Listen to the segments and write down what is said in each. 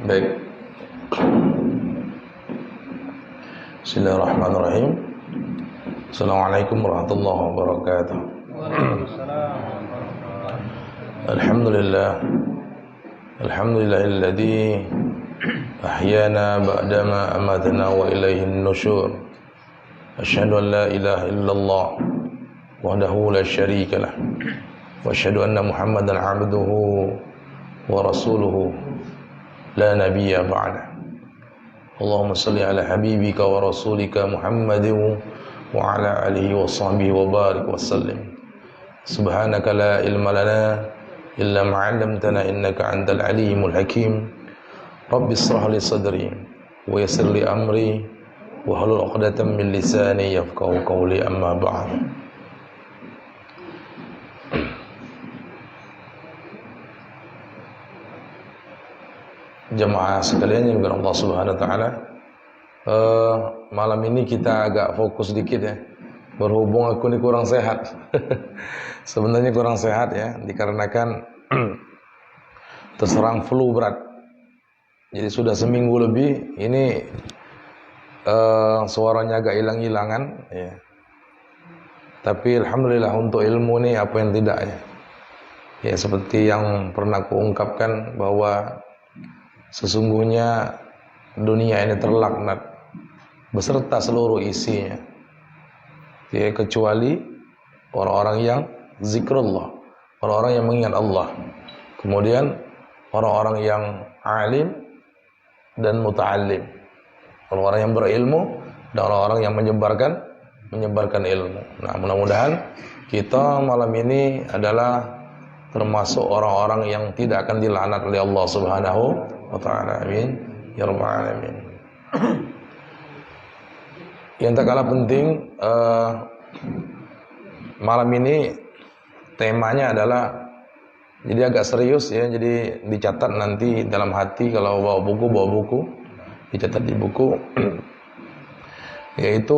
Baik. Bismillahirrahmanirrahim. Assalamualaikum warahmatullahi wabarakatuh. Alhamdulillah. Alhamdulillahilladzi ahyana ba'dama amatna wa ilaihin nusyur. Asyhadu an la ilaha illallah wahdahu la syarika lah. Wa asyhadu anna Muhammadan 'abduhu wa rasuluhu la nabiyya ba'da. Allahumma salli ala habibika wa rasulika Muhammadin wa ala alihi wa sahbihi wa barik wa sallim. Subhanaka la ilma lana illa ma 'allamtana innaka antal alimul hakim. Rabbi ishrah li sadri wa yassir li amri wa hlul 'uqdatam min lisani yafqahu qawli, amma ba'd. Jemaah sekalian yang berkah Allah Subhanahu wa taala, malam ini kita agak fokus dikit ya. Berhubung aku ini kurang sehat. Sebenarnya kurang sehat ya, dikarenakan terserang flu berat. Jadi sudah seminggu lebih ini suaranya agak hilang-hilangan ya. Tapi alhamdulillah untuk ilmu ini apa yang tidak ya. Ya seperti yang pernah aku ungkapkan bahwa sesungguhnya dunia ini terlaknat beserta seluruh isinya. Ya, kecuali orang-orang yang zikrullah, orang-orang yang mengingat Allah. Kemudian orang-orang yang alim dan muta'allim, orang-orang yang berilmu dan orang-orang yang menyebarkan ilmu. Nah, mudah-mudahan kita malam ini adalah termasuk orang-orang yang tidak akan dilaknat oleh Allah Subhanahu wa taala. Amin ya rabbal alamin. Yang tak kalah penting, malam ini temanya adalah jadi agak serius ya. Jadi dicatat nanti dalam hati, kalau bawa buku dicatat di buku. Yaitu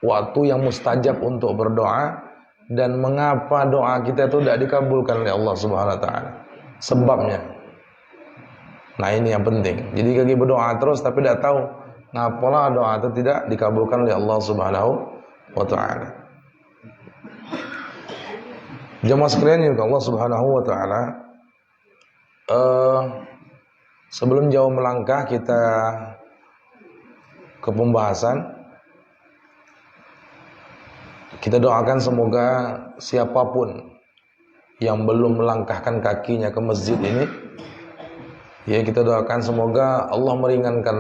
waktu yang mustajab untuk berdoa dan mengapa doa kita itu tidak dikabulkan oleh Allah Subhanahu wa taala. Sebabnya. Nah, ini yang penting. Jadi kaki berdoa terus tapi tidak tahu ngapalah doa itu tidak dikabulkan oleh Allah Subhanahu wa taala. Jemaah sekalian yang Allah Subhanahu wa taala, sebelum jauh melangkah kita ke pembahasan, kita doakan semoga siapapun yang belum melangkahkan kakinya ke masjid ini, ya kita doakan semoga Allah meringankan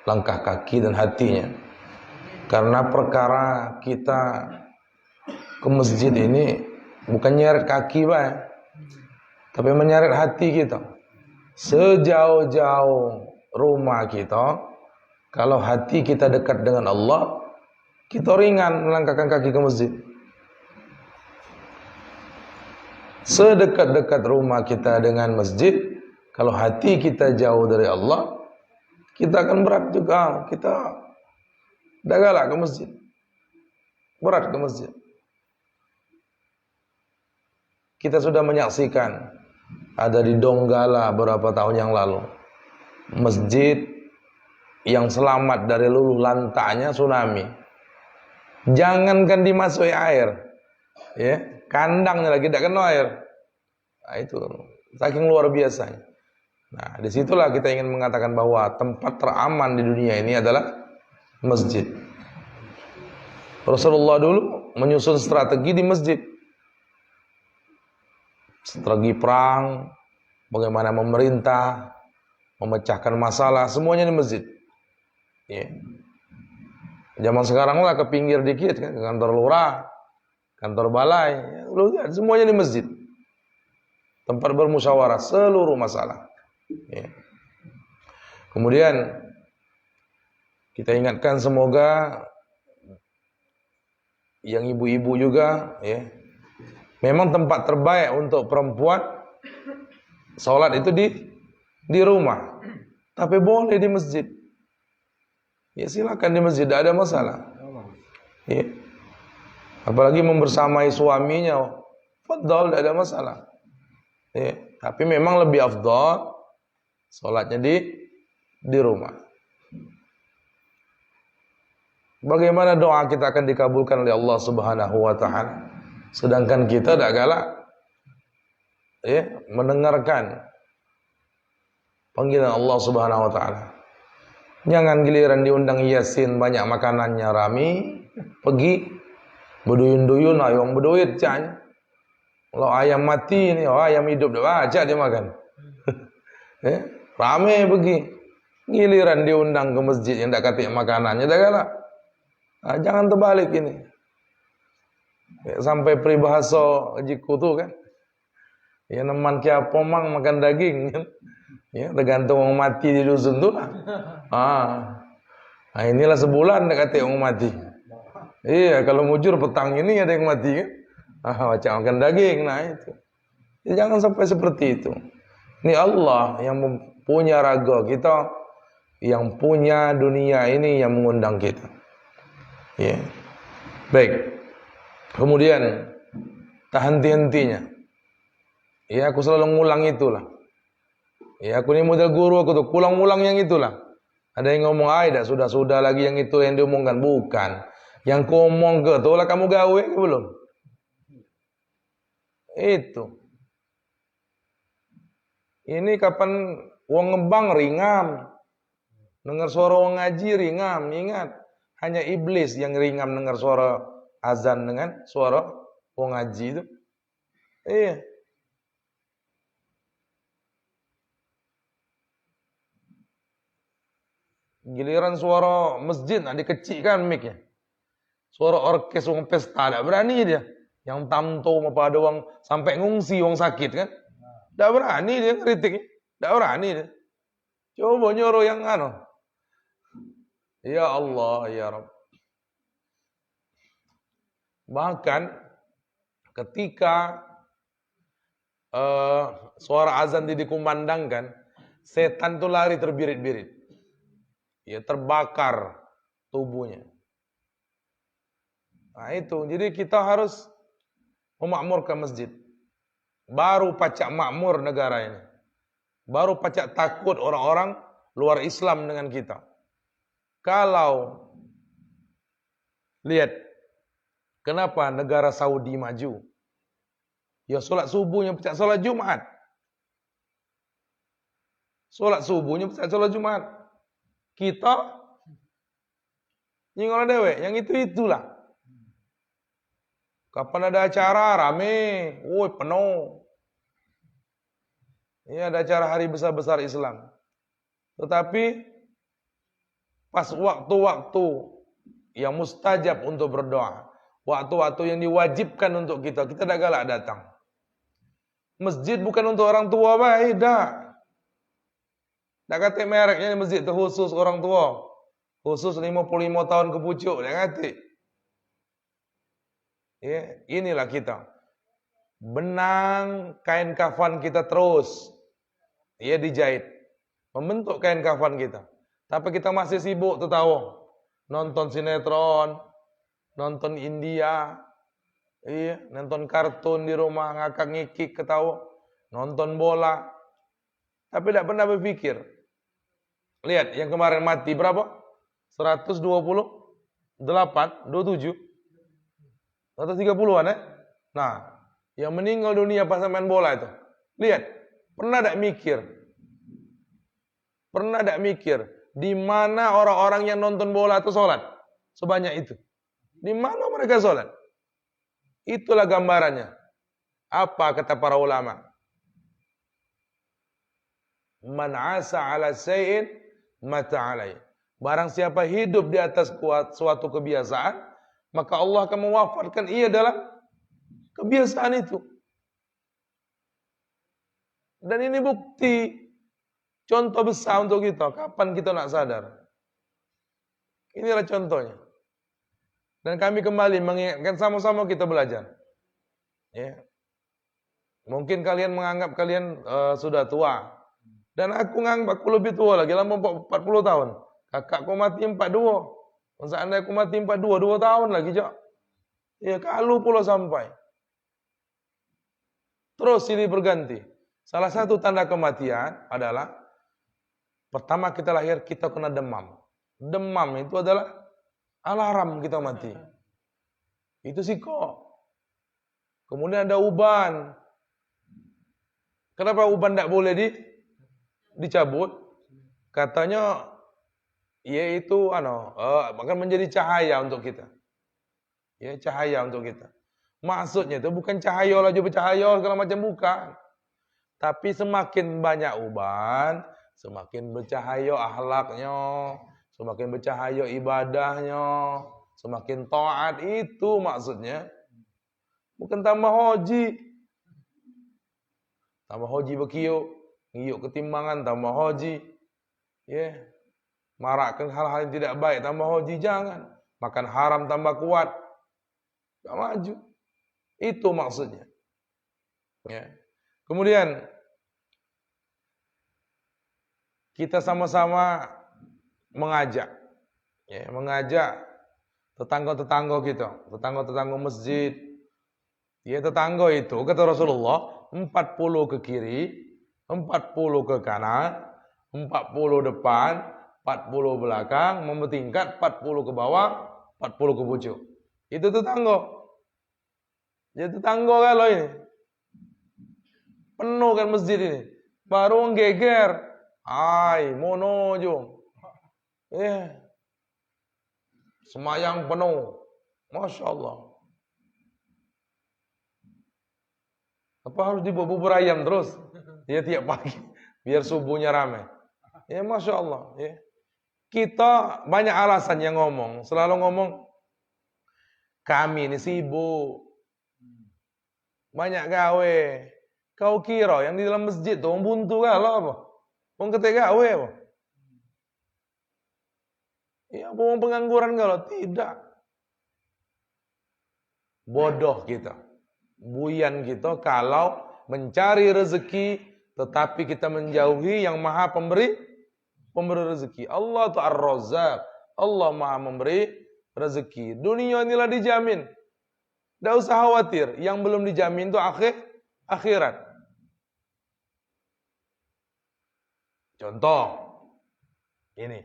langkah kaki dan hatinya. Karena perkara kita ke masjid ini bukan nyeret kaki Pak, tapi menyeret hati kita. Sejauh-jauh rumah kita, kalau hati kita dekat dengan Allah, kita ringan melangkahkan kaki ke masjid. Sedekat-dekat rumah kita dengan masjid, kalau hati kita jauh dari Allah, kita akan berat juga. Kita dah galak ke masjid, berat ke masjid. Kita sudah menyaksikan ada di Donggala beberapa tahun yang lalu, masjid yang selamat dari luluh lantaknya tsunami. Jangankan dimasuki air, ya, kandangnya lagi tidak kena air. Nah, itu saking luar biasanya. Nah, disitulah kita ingin mengatakan bahwa tempat teraman di dunia ini adalah masjid. Rasulullah dulu menyusun strategi di masjid. Strategi perang, bagaimana memerintah, memecahkan masalah, semuanya di masjid. Ya. Zaman sekarang lah ke pinggir dikit kan, ke kantor lurah, kantor balai, ya, semuanya di masjid. Tempat bermusyawarah seluruh masalah. Ya. Kemudian kita ingatkan semoga yang ibu-ibu juga, ya, memang tempat terbaik untuk perempuan sholat itu di rumah, tapi boleh di masjid. Ya silakan di masjid, tidak ada masalah. Ya. Apalagi membersamai suaminya, fadhal, tidak ada masalah. Ya, tapi memang lebih afdal sholatnya di rumah. Bagaimana doa kita akan dikabulkan oleh Allah Subhanahu wa taala sedangkan kita tidak galak mendengarkan panggilan Allah Subhanahu wa taala. Jangan giliran diundang Yasin banyak makanannya rami, pergi berduyun-duyun ayam berduit caknya. Kalau ayam mati ni, ayam hidup dah baca dia makan. Rame pergi. Giliran diundang ke masjid yang tak katik makanannya dah galak. Jangan terbalik ini. Sampai peribahasa jiku tu kan. Ya neman kia pomang makan daging kan. Ya tergantung orang mati di dusun tu lah. Inilah sebulan dah katik orang mati. Iya kalau mujur petang ini ada yang mati kan. Macam makan daging nah itu. Ya, jangan sampai seperti itu. Ini Allah yang punya raga kita, yang punya dunia ini yang mengundang kita. Ya. Baik. Kemudian tak henti-hentinya. Ya aku selalu ngulang itulah. Ya aku ni model guru aku tuh ulang-ulang yang itulah. Ada yang ngomong, dah sudah lagi yang itu yang diomongkan bukan. Yang ku omong ke tu lah kamu gawe ke belum? Itu. Ini kapan wong ngebang ringam. Dengar suara wong ngaji ringam, ingat. Hanya iblis yang ringam dengar suara azan dengan suara wong ngaji itu. Iya. Giliran suara masjid dikecilkan mic-nya. Suara orkes wong pesta tak berani dia. Yang tamto apa ada wong sampai ngungsi wong sakit kan. Tak berani dia kritik. Tak berani dia. Coba nyuruh yang Ya Allah ya Rabb. Bahkan ketika suara azan dikumandangkan, setan tu lari terbirit-birit. Ya terbakar tubuhnya. Nah itu, jadi kita harus memakmurkan masjid. Baru pacak makmur negara ini. Baru pacak takut orang-orang luar Islam dengan kita. Kalau lihat kenapa negara Saudi maju? Ya solat subuhnya pacak solat Jumat. Solat subuhnya pacak solat Jumat. Kita nyingol dewe, yang itu-itulah. Kapan ada acara rame, penuh. Ini ada acara hari besar-besar Islam. Tetapi pas waktu-waktu yang mustajab untuk berdoa, waktu-waktu yang diwajibkan untuk kita tak galak datang. Masjid bukan untuk orang tua, baik dah. Tak kata mereknya masjid itu khusus orang tua. Khusus 55 tahun ke pucuk, tak kata. Ya, inilah kita. Benang kain kafan kita terus dijahit. Membentuk kain kafan kita. Tapi kita masih sibuk tertawa. Nonton sinetron, nonton India, nonton kartun di rumah, ngakak ngikik ketawa, nonton bola. Tapi tidak pernah berpikir. Lihat yang kemarin mati berapa? 128, 27, 130-an Nah, yang meninggal dunia pas main bola itu. Lihat, pernah tak mikir? Pernah tak mikir di mana orang-orang yang nonton bola itu sholat sebanyak itu? Di mana mereka sholat? Itulah gambarannya. Apa kata para ulama? Man asa ala sayin mata alai. Barang siapa hidup di atas suatu kebiasaan, maka Allah akan mewafatkan ia dalam kebiasaan itu. Dan ini bukti contoh besar untuk kita. Kapan kita nak sadar? Inilah contohnya. Dan kami kembali mengingatkan sama-sama kita belajar. Ya. Mungkin kalian menganggap kalian sudah tua. Dan aku nganggap aku lebih tua lagi, dalam 40 tahun. Kakakku mati 42. Seandainya aku mati 42, 2 tahun lagi, Cok. Ya, kalau pula sampai. Terus silih berganti. Salah satu tanda kematian adalah pertama kita lahir kita kena demam. Demam itu adalah alarm kita mati. Itu siko. Kemudian ada uban. Kenapa uban tidak boleh dicabut? Katanya yaitu akan menjadi cahaya untuk kita. Ya, cahaya untuk kita. Maksudnya itu bukan cahaya lah bercahaya segala macam, bukan. Tapi semakin banyak uban, semakin bercahaya akhlaknya, semakin bercahaya ibadahnya, semakin taat, itu maksudnya. Bukan tambah hoji. Tambah hoji berkiuk, ngiyuk ketimbangan tambah hoji. Ya. Marakkan hal-hal yang tidak baik tambah hoji, jangan. Makan haram tambah kuat. Tak maju. Itu maksudnya. Ya. Kemudian kita sama-sama mengajak, ya, mengajak tetangga-tetangga kita, tetangga-tetangga masjid. Ya, tetangga itu kata Rasulullah 40 ke kiri, 40 ke kanan, 40 depan, 40 belakang, bertingkat 40 ke bawah, 40 ke pucuk. Itu tetangga. Ya tetangga kalau ini. Penuh kan masjid ini. Baru geger. Ai, mono jom. Semayang penuh. Masya Allah. Apa harus dibawa bubur ayam terus? Ya tiap pagi. Biar subuhnya ramai. Ya Masya Allah. Ya. Kita banyak alasan yang ngomong. Selalu ngomong, kami ini sibuk. Banyak gawe. Kau kira yang di dalam masjid tuh buntu kalau apa? Wong ketek gawe apa? Ya wong pengangguran kalau tidak. Bodoh kita. Buyan kita kalau mencari rezeki tetapi kita menjauhi yang maha pemberi rezeki. Allah itu Ar-Razzaq. Allah maha memberi rezeki. Dunia inilah dijamin. Tidak usah khawatir. Yang belum dijamin itu akhirat. Contoh. Ini.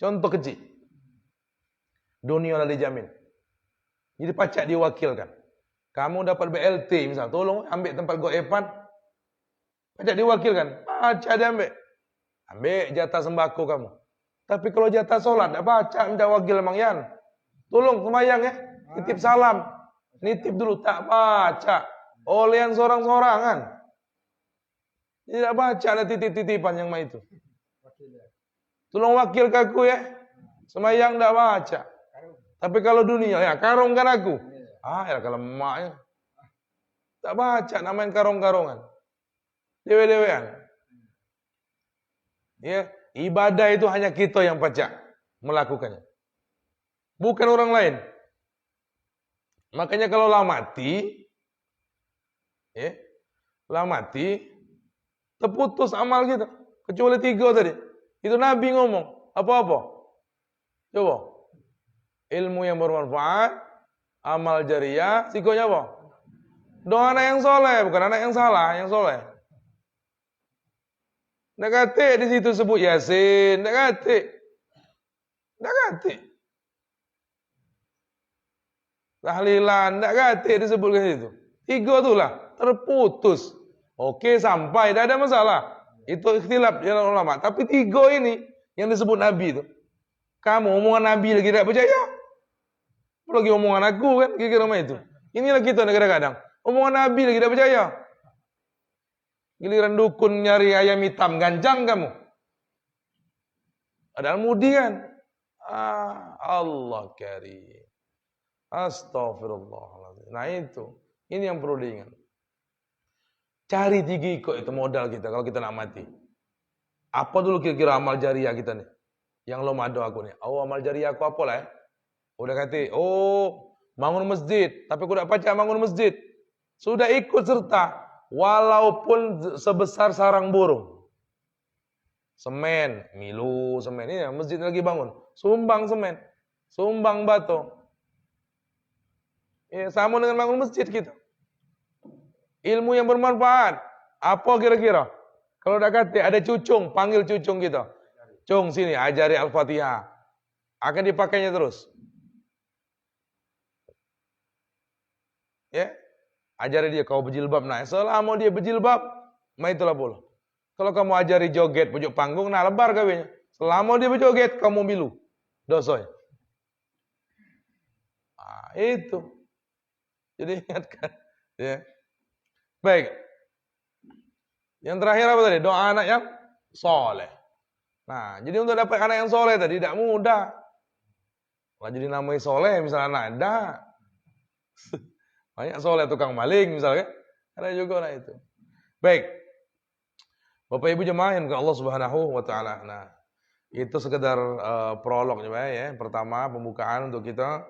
Contoh kecil. Dunia inilah dijamin. Jadi pajak diwakilkan. Kamu dapat BLT misal, tolong ambil tempat goepan. Pajak diwakilkan. Pajak diambil. Ambil jatah sembako kamu. Tapi kalau jatah sholat, tidak pajak, minta wakil Mang Yan. Tolong semayang ya. Nitip salam. Nitip dulu, tak baca. Olehan sorang-sorangan. Tidak baca, ada titip-titipan yang mah itu. Tolong wakil ke aku ya. Semayang tidak baca. Tapi kalau dunia, ya karungkan aku. Ya kalau emaknya. Tak baca, namanya karung-karungan. Dewe-dewean. Ya, ibadah itu hanya kita yang pajak melakukannya. Bukan orang lain. Makanya kalau lah mati, terputus amal kita. Kecuali 3 tadi. Itu Nabi ngomong. Apa-apa? Coba. Ilmu yang bermanfaat, amal jariah, sikonya apa? Doa anak yang soleh, bukan anak yang salah, yang soleh. Nggak kate di situ sebut Yasin, nggak kate. Tahlilan, nggak kate disebutkan itu. 3 itulah terputus. Oke, sampai, tidak ada masalah. Itu ikhtilaf jalan ulama. Tapi 3 ini yang disebut Nabi itu. Kamu omongan Nabi lagi tidak percaya? Lagi omongan aku kan, kira-kira itu. Inilah kita kadang-kadang. Omongan Nabi lagi tidak percaya. Giliran dukun nyari ayam hitam, ganjang kamu. Padahal mudian. Allah karim. Astagfirullahaladzim. Nah itu. Ini yang perlu diingat. Cari 3 kok itu modal kita kalau kita nak mati. Apa dulu kira-kira amal jariah kita nih? Yang lo mado aku nih. Amal jariah aku apa lah ya? Udah kata, bangun masjid. Tapi aku tidak pacak bangun masjid. Sudah ikut serta. Walaupun sebesar sarang burung. Semen, milu, semen. Ini masjid lagi bangun. Sumbang semen. Sumbang batu. Ya, sama dengan bangun masjid kita. Ilmu yang bermanfaat. Apa kira-kira? Kalau udah kata ada cucung, panggil cucung kita. Cung sini, ajari Al-Fatihah. Akan dipakainya terus. Ya, ajari dia kau berjilbab. Nah, selama dia berjilbab, itulah boleh. Kalau kamu ajari joget pujuk panggung, nah lebar kawinnya. Selama dia berjoget, kamu milu. Dosoy. Nah, itu. Jadi ingatkan. Ya. Baik. Yang terakhir apa tadi? Doa anak yang soleh. Nah, jadi untuk dapat anak yang soleh tadi tidak mudah. Lah jadi namanya soleh misalnya anak ada. Banyak soleh tukang maling misalnya. Ada juga nah itu. Baik. Bapak Ibu jemaah yang Allah Subhanahu wa taala. Nah, itu sekedar prolognya ya. Pertama pembukaan untuk kita.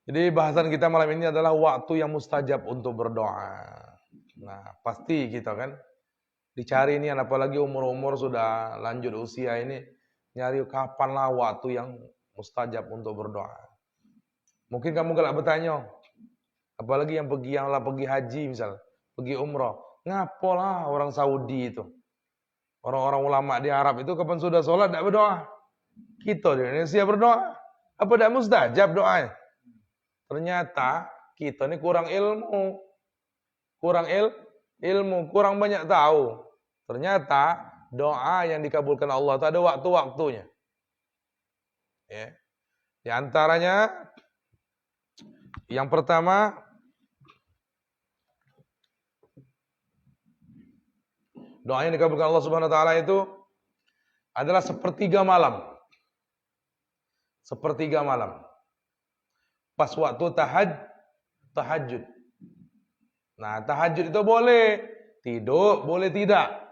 Jadi bahasan kita malam ini adalah waktu yang mustajab untuk berdoa. Nah, pasti kita kan dicari ini, apalagi umur-umur sudah lanjut usia ini, nyari kapanlah waktu yang mustajab untuk berdoa. Mungkin kamu galak bertanya, apalagi yang pergi haji misal, pergi umrah, ngapalah orang Saudi itu, orang-orang ulama di Arab itu kapan sudah sholat tidak berdoa? Kita di Indonesia berdoa, apa tidak mustajab doanya? Ternyata kita ini kurang ilmu, kurang banyak tahu. Ternyata doa yang dikabulkan Allah itu ada waktu-waktunya. Ya. Di antaranya yang pertama doa yang dikabulkan Allah Subhanahu wa taala itu adalah sepertiga malam. Sepertiga malam. Pas waktu tahajud. Nah, tahajud itu boleh tidur, boleh tidak.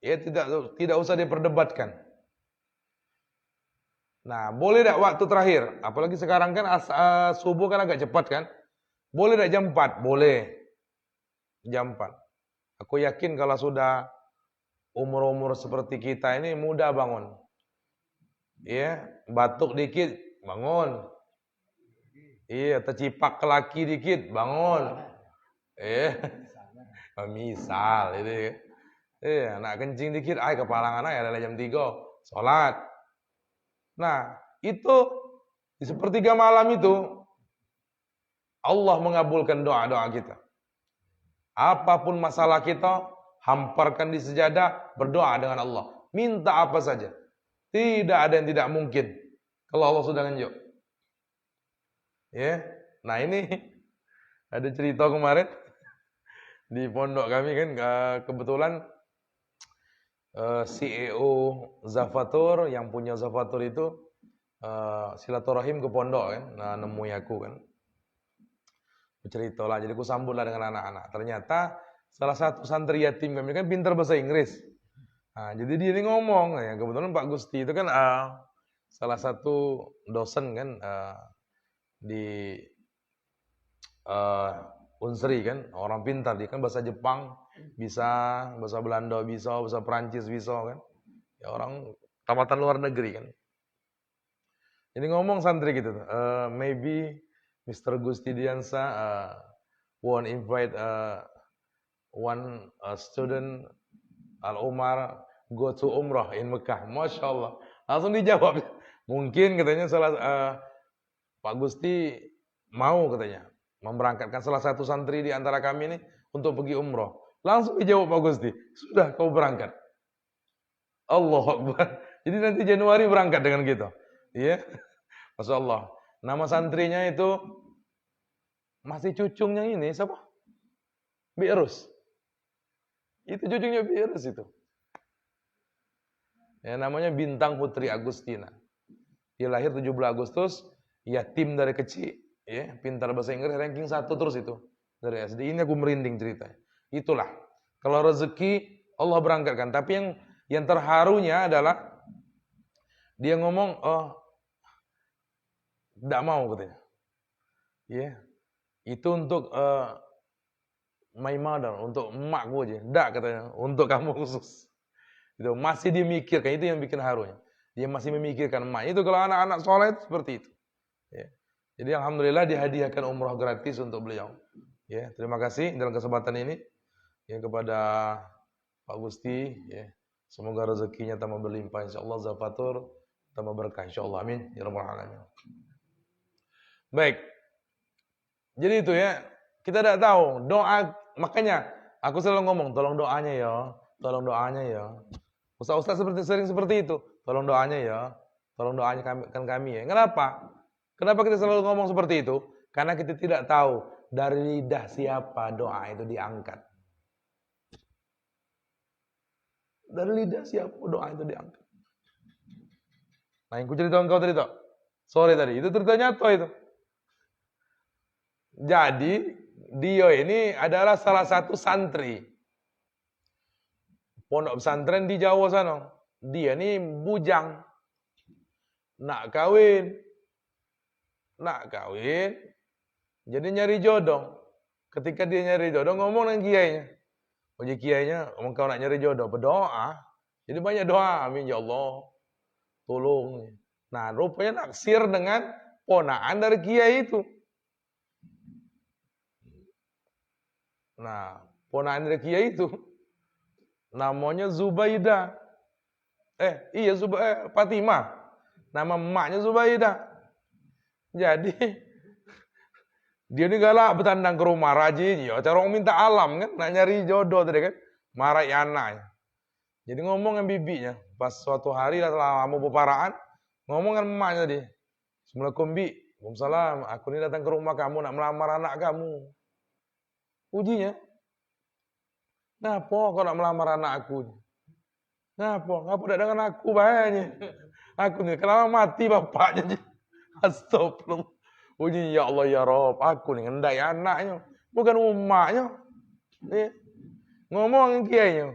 Ya tidak usah diperdebatkan. Nah, boleh tidak waktu terakhir? Apalagi sekarang kan subuh kan agak cepat kan? Boleh tidak jam 4? Boleh. Jam 4. Aku yakin kalau sudah umur-umur seperti kita ini mudah bangun. Ya, batuk dikit bangun. Iya, tercipak ke laki dikit, bangun. Misal itu. Iya, nak kencing dikit, kepala anak ya adalah jam 3, sholat. Nah, itu di sepertiga malam itu Allah mengabulkan doa-doa kita. Apapun masalah kita, hamparkan di sejadah, berdoa dengan Allah. Minta apa saja. Tidak ada yang tidak mungkin kalau Allah sudah nunjuk. Ya, nah ini ada cerita kemarin di pondok kami kan kebetulan CEO Zafatur yang punya Zafatur itu silaturahim ke pondok kan, nah nemui aku kan, bercerita lah, jadi aku sambut lah dengan anak-anak. Ternyata salah satu santri yatim kami kan pintar bahasa Inggris. Nah, jadi dia ini ngomong, ya kebetulan Pak Gusti itu kan salah satu dosen kan di Unsri kan, orang pintar, dia kan bahasa Jepang bisa, bahasa Belanda bisa, bahasa Perancis bisa kan, ya orang tamatan luar negeri kan. Jadi ngomong santri gitu, maybe Mr. Gusti Diansa want invite one student Al Umar go to umrah in Mekah. Masya Allah, langsung dijawab. Mungkin katanya Pak Gusti mau katanya memberangkatkan salah satu santri di antara kami ini untuk pergi umroh. Langsung dijawab Pak Gusti, sudah kau berangkat. Allahu Akbar. Jadi nanti Januari berangkat dengan kita. Iya. Masya Allah. Nama santrinya itu masih cucungnya ini siapa? Bi'rus. Itu cucunya Bi'rus itu. Ya, namanya Bintang Putri Agustina. Dia lahir 17 Agustus, yatim dari kecil, ya, pintar bahasa Inggris, ranking 1 terus itu dari SD. Ini aku merinding ceritanya. Itulah kalau rezeki Allah berangkatkan. Tapi yang terharunya adalah dia ngomong, tidak mau katanya. Ya, itu untuk my mother, untuk emakku aja. Tidak katanya, untuk kamu khusus. Itu masih dimikirkan, itu yang bikin harunya. Dia masih memikirkan emak. Itu kalau anak-anak soleh itu seperti itu. Ya. Jadi alhamdulillah dihadiahkan umroh gratis untuk beliau. Ya, terima kasih dalam kesempatan ini. ya kepada Pak Gusti, ya. Semoga rezekinya tambah berlimpah insyaallah, zafatur tambah berkah insyaallah, amin ya rabbal alamin. Baik. Jadi itu ya, kita tidak tahu doa, makanya aku selalu ngomong tolong doanya ya, tolong doanya ya. Ustaz-ustaz sering seperti itu, tolong doanya ya, tolong doanya kami ya. Kenapa? Kenapa kita selalu ngomong seperti itu? Karena kita tidak tahu dari lidah siapa doa itu diangkat. Dari lidah siapa doa itu diangkat. Nah, yang ku ceritakan kau tadi toh, sore tadi, itu cerita nyata itu. Jadi dia ini adalah salah satu santri pondok pesantren di Jawa sana. Dia ini bujang, nak kawin, jadi nyari jodoh. Ketika dia nyari jodoh, ngomong dengan kiainya. Jadi kiainya, engkau nak nyari jodoh, berdoa. Jadi banyak doa, amin ya Allah, tolong. Nah, rupanya naksir dengan ponaan dari kiai itu. Nah, ponaan dari kiai itu namanya Zubaidah. Iya Fatimah. Nama emaknya Zubaidah. Jadi dia ini galak bertandang ke rumah rajin, ya cara orang minta alam kan, nak nyari jodoh tadi kan, marah anaknya. Jadi ngomong dengan bibinya, pas suatu hari setelah lama beparaan, ngomong dengan emaknya tadi, Assalamualaikum bi, Waalaikumsalam, aku ini datang ke rumah kamu nak melamar anak kamu. Ujinya, kenapa kau nak melamar anak aku? Kenapa? Ngapa tidak dengan aku bahayanya? Aku nih, kenapa mati bapaknya? Astagfirullah. Uji ya Allah ya Rob, aku nih ngendai anaknya, bukan umaknya. Ngomong dengan kiainya.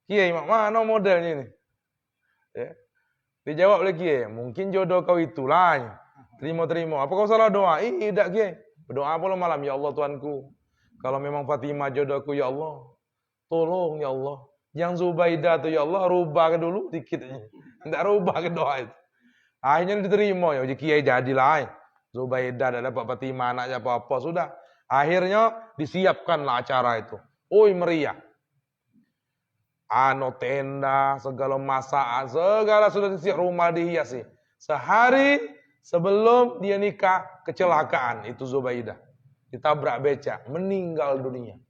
Kiai, mana modelnya ini? Ya. Dijawab oleh kiai, mungkin jodoh kau itulah. Terima. Apa kau salah doa? Tidak kiai. Berdoa apa lo malam? Ya Allah Tuanku, kalau memang Fatimah jodohku ya Allah, tolong ya Allah. Yang Zubaidah tuh ya Allah, rubah ke dulu dikit aja. Tidak rubah ke doa itu. Akhirnya diterima ya, kiai jadilah. Zubaidah dan dapat Fatimah anaknya apa-apa sudah. Akhirnya disiapkanlah acara itu. Oi meriah. Tenda, segala masakan, segala sudah disiap, rumah dihiasi. Sehari sebelum dia nikah, kecelakaan itu Zubaidah. Ditabrak beca, meninggal dunia.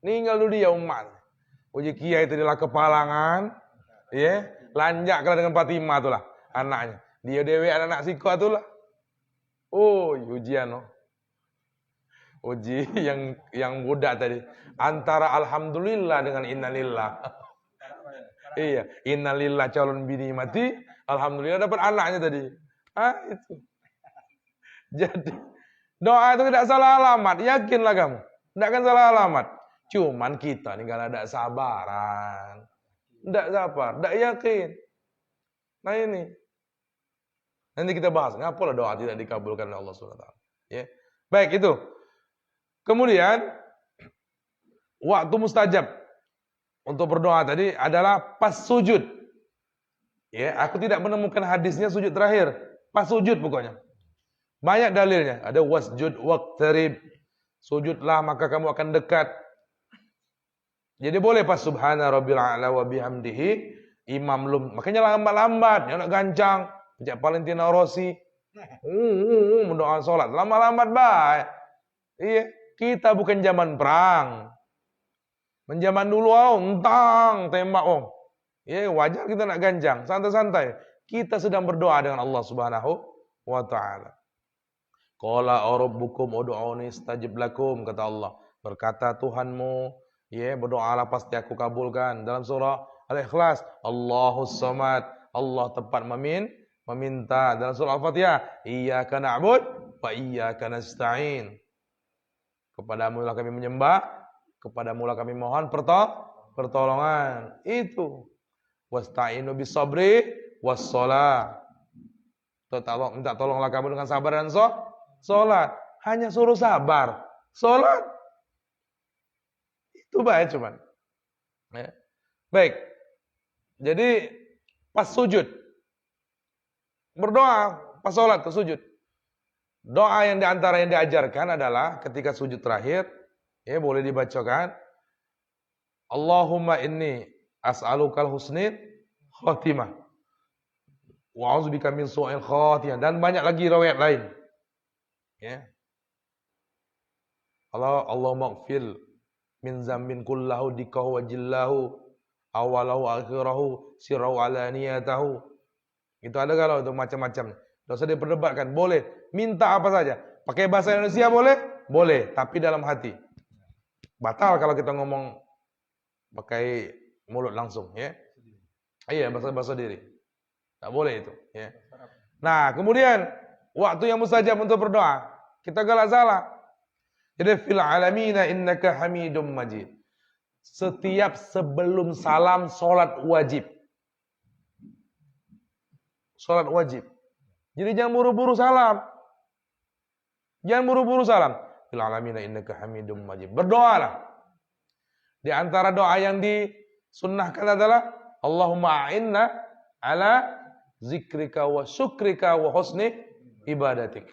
Meninggal dunia umat. Uji kiai itu adalah kepalangan, ya, lanjaklah dengan Fatimah itulah anaknya. Dia dewe anak siko itulah. Oh, ujian no. Uji yang budak tadi. Antara alhamdulillah dengan innalillah. Iya, innalillah calon bini mati, alhamdulillah dapat anaknya tadi. Itu. Jadi doa itu tidak salah alamat, yakinlah kamu. Tidak akan salah alamat. Cuman kita ini kalau ada sabaran, tidak sabar, tidak yakin. Nah ini. Nanti kita bahas, ngapalah doa tidak dikabulkan oleh Allah SWT. Ya. Baik itu. Kemudian waktu mustajab untuk berdoa tadi adalah pas sujud. Ya, aku tidak menemukan hadisnya sujud terakhir, pas sujud pokoknya. Banyak dalilnya, ada wasjud waqtarib. Sujudlah maka kamu akan dekat. Jadi boleh pas subhana rabbil a'la wa bihamdihi, imam lum. Makanya lambat-lambat, jangan gancang. Sejak Valentino Rossi mendoakan sholat lambat-lambat baik. Iya, kita bukan zaman perang. Menjaman dulu entang tembak Ya, wajar kita nak ganjang, santai-santai. Kita sedang berdoa dengan Allah Subhanahu wa taala. Qala rabbukum ud'uni astajib lakum, kata Allah. Berkata Tuhanmu, ya, berdoalah pasti aku kabulkan. Dalam surah Al-Ikhlas, Allahus Samad, Allah tempat meminta. Dalam surah Al-Fatihah, iyyaka na'bud wa iyyaka nasta'in. Kepadamu lah kami menyembah, kepadamu lah kami mohon pertolongan. Itu. Wasta'inu bisabri wassalah. Minta tolonglah kamu dengan sabar dan sholat. Hanya suruh sabar, sholat. Itu baik cuman. Ya. Baik. Jadi pas sujud berdoa, pas sholat ke sujud. Doa yang diantara yang diajarkan adalah ketika sujud terakhir, Ya, boleh dibacakan. Allahumma inni as'alukal husnil khatimah wa a'udzubika min su'il khatimah, dan banyak lagi riwayat lain. Ya. Allahumma ighfir min zambin kullahu dikahu wa jillahu awalahu akhirahu sirrahu alaniyatahu. Itu ada kalau itu macam-macam. Tidak usah diperdebatkan. Boleh minta apa saja. Pakai bahasa Indonesia boleh? Boleh, tapi dalam hati. Batal kalau kita ngomong pakai mulut langsung, ya. Iya, bahasa diri. Tak boleh itu, ya. Nah, kemudian waktu yang mustajab untuk berdoa, kita galak salah. Jadi fil alamina innaka hamidum majid. Setiap sebelum salam salat wajib. Salat wajib. Jadi jangan buru-buru salam. Jangan buru-buru salam. Fil alamina innaka hamidum majid. Berdoalah. Di antara doa yang disunnahkan adalah Allahumma a'inna ala zikrika wa syukrika wa husni ibadatik.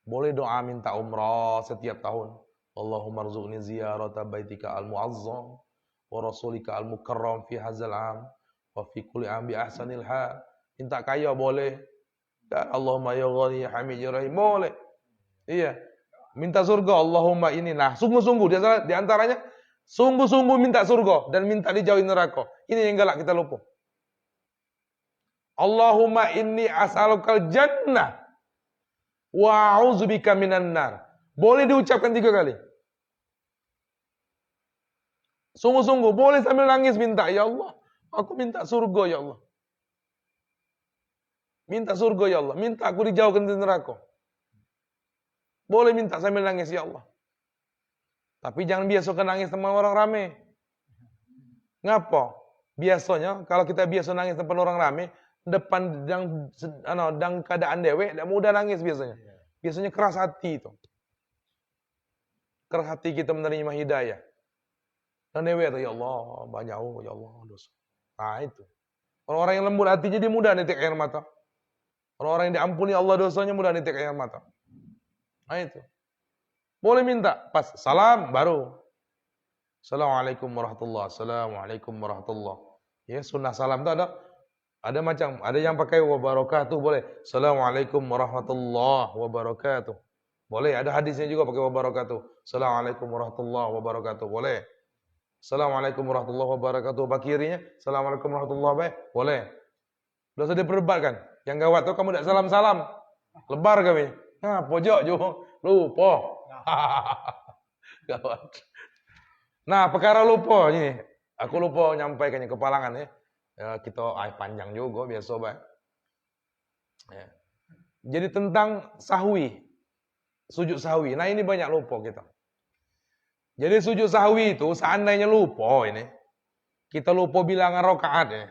Boleh doa minta umrah setiap tahun. Allahumma rzuqni ziyarata baitika al-mu'azzam wa rasulika al-mukarram fi hadzal am wa fi kulli am bi ahsanil hal. Minta kaya boleh. Dan Allahumma ya ghani ya hamid ya rahim boleh. Iya. Minta surga, Allahumma ini. Nah, sungguh-sungguh di antaranya sungguh-sungguh minta surga dan minta dijauhi neraka. Ini yang galak kita lupa. Allahumma inni as'alukal jannah wa a'udzubika minan nar. Boleh diucapkan 3 kali. Sungguh-sungguh boleh sambil nangis minta, ya Allah, aku minta surga ya Allah. Minta surga ya Allah, minta aku dijauhkan dari neraka. Boleh minta sambil nangis, ya Allah. Tapi jangan biasakan nangis sama orang ramai. Ngapa? Biasanya kalau kita biasa nangis depan orang ramai, depan dan keadaan dewek, tidak mudah nangis biasanya. Biasanya keras hati itu. Keras hati kita menerima hidayah. Dan dewek itu, ya Allah, banyak, ya Allah, dosa. Nah itu. Orang-orang yang lembut hatinya dia mudah nitik air mata. Orang-orang yang diampuni Allah dosanya mudah nitik air mata. Nah itu. Boleh minta pas salam baru. Assalamualaikum warahmatullahi. Assalamualaikum warahmatullahi. Ya, sunnah salam itu ada macam, ada yang pakai wabarakatuh boleh. Assalamualaikum warahmatullahi wabarakatuh. Boleh, ada hadisnya juga pakai wabarakatuh. Assalamualaikum warahmatullahi wabarakatuh. Boleh. Assalamualaikum warahmatullahi wabarakatuh. Bakirinya, Assalamualaikum warahmatullahi wabarakatuh. Boleh. Tidak usah diperdebatkan. Yang gawat tuh kamu tidak salam-salam. Lebar kami. Nah, pojok juga. Lupa. Gawat. Nah, perkara lupa ini. Aku lupa nyampaikannya kepalangan ya. Kita panjang juga biasa baik. Ya. Jadi tentang sahwi. Sujud sahwi. Nah, ini banyak lupa kita. Jadi sujud sahwi itu seandainya lupa ini. Kita lupa bilangan rakaat ya.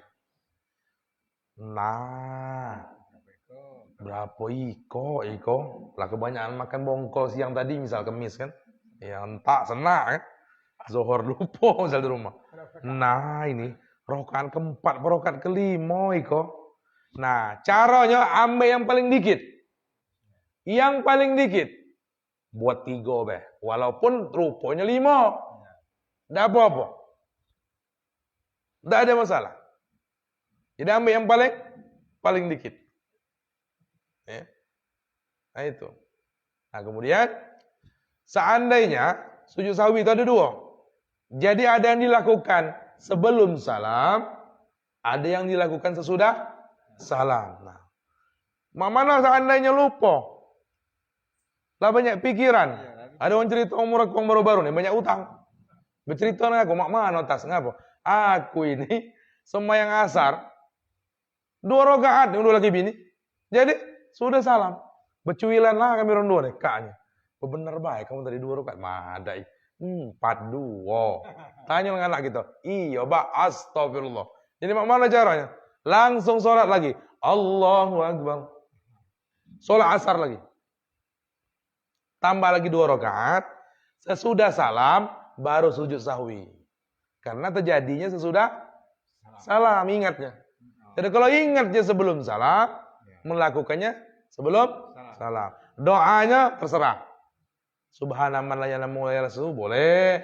Nah, berapa iko? Lah kebanyakan makan bongkol siang tadi misal kemis kan. Ya entak senak kan. Zuhur lupa misal di rumah. Nah, ini rakaat keempat, rakaat kelima iko. Nah, caranya ambil yang paling dikit. Yang paling dikit. Buat 3 beh. Walaupun rupanya 5. Tidak apa-apa. Tidak ada masalah. Jadi ambil yang paling dikit. Ya. Nah itu. Nah kemudian seandainya sujud sahwi itu ada 2. Jadi ada yang dilakukan sebelum salam, ada yang dilakukan sesudah salam. Nah, mana seandainya lupa? Lah banyak pikiran. Ada orang cerita umur aku baru-baru nih banyak utang. Bercerita nih aku mak mana tas ngapa? Aku ini sembahyang asar 2 rakaat yang 2 lagi bini. Jadi sudah salam. Bercuilan lah kami orang 2 nih kaknya. Benar baik kamu tadi 2 rakaat. Madai. 4-2. Tanya dengan anak kita. Iya, Pak. Astagfirullah. Jadi mana caranya? Langsung sholat lagi. Allahu Akbar. Sholat asar lagi. Tambah lagi 2 rakaat. Sesudah salam, baru sujud sahwi. Karena terjadinya sesudah salam, ingatnya. Jadi kalau ingatnya sebelum salam, melakukannya sebelum salam. Doanya terserah. Subhana man la ya'lamu wa yarsu boleh.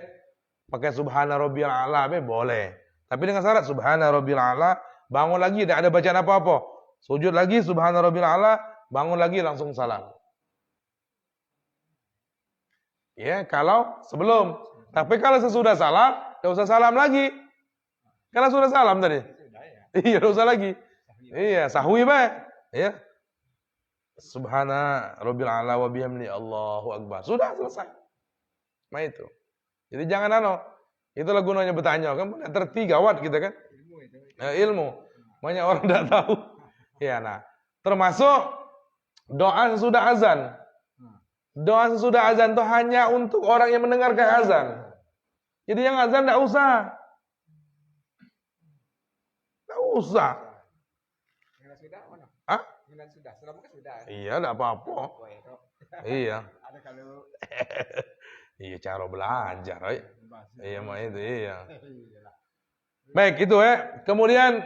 Pakai subhana rabbiyal a'la boleh. Tapi dengan syarat subhana rabbiyal a'la, bangun lagi tidak ada bacaan apa-apa. Sujud lagi subhana rabbiyal a'la, bangun lagi langsung salam. Ya, kalau sebelum. Tapi kalau sesudah salam, tidak usah salam lagi. Karena sudah salam tadi. Iya, tidak usah lagi. Iya, sahwi baik. Ya. Subhana rabbil a'la wa bihamdi Allahu akbar. Sudah selesai. Nah itu. Jadi jangan itulah gunanya bertanya kan terti gawat kita kan. Ilmu. Banyak orang tidak tahu. Ya, nah. Termasuk doa sesudah azan. Doa sesudah azan itu hanya untuk orang yang mendengarkan azan. Jadi yang azan tidak usah. Tidak usah. Hah? Iya, tidak apa-apa. Iya. Iya, cara belajar. Iya, mah itu. Iya. Baik, itu Kemudian